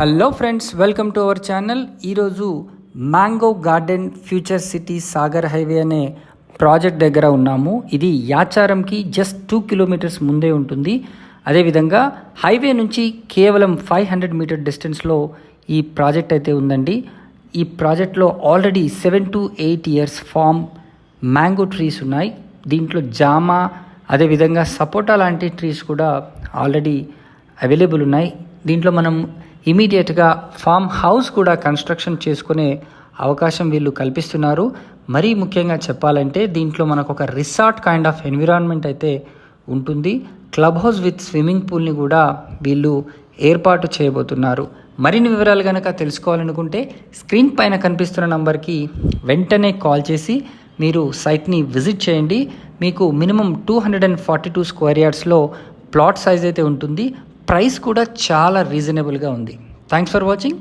Hello friends, welcome to our channel. ఈరోజు mango garden future city Sagar highway అనే project దగ్గర ఉన్నాము. ఇది యాచారంకి జస్ట్ 2 కిలోమీటర్స్ ముందే ఉంటుంది. అదేవిధంగా హైవే నుంచి కేవలం 500 మీటర్ డిస్టెన్స్లో ఈ ప్రాజెక్ట్ అయితే ఉందండి. ఈ ప్రాజెక్ట్లో already 7 to 8 years farm mango trees ఉన్నాయి. దీంట్లో జామ, అదేవిధంగా సపోటా లాంటి ట్రీస్ కూడా ఆల్రెడీ అవైలబుల్ ఉన్నాయి. దీంట్లో మనం ఇమీడియట్గా ఫామ్ హౌస్ కూడా కన్స్ట్రక్షన్ చేసుకునే అవకాశం వీళ్ళు కల్పిస్తున్నారు. మరీ ముఖ్యంగా చెప్పాలంటే దీంట్లో మనకు ఒక రిసార్ట్ కైండ్ ఆఫ్ ఎన్విరాన్మెంట్ అయితే ఉంటుంది. క్లబ్ హౌస్ విత్ స్విమ్మింగ్ పూల్ని కూడా వీళ్ళు ఏర్పాటు చేయబోతున్నారు. మరిన్ని వివరాలు కనుక తెలుసుకోవాలనుకుంటే స్క్రీన్ పైన కనిపిస్తున్న నంబర్కి వెంటనే కాల్ చేసి మీరు సైట్ని విజిట్ చేయండి. మీకు మినిమం 242 స్క్వేర్ యార్డ్స్లో ప్లాట్ సైజ్ అయితే ఉంటుంది. ప్రైస్ కూడా చాలా రీజనబుల్గా ఉంది. Thanks for watching.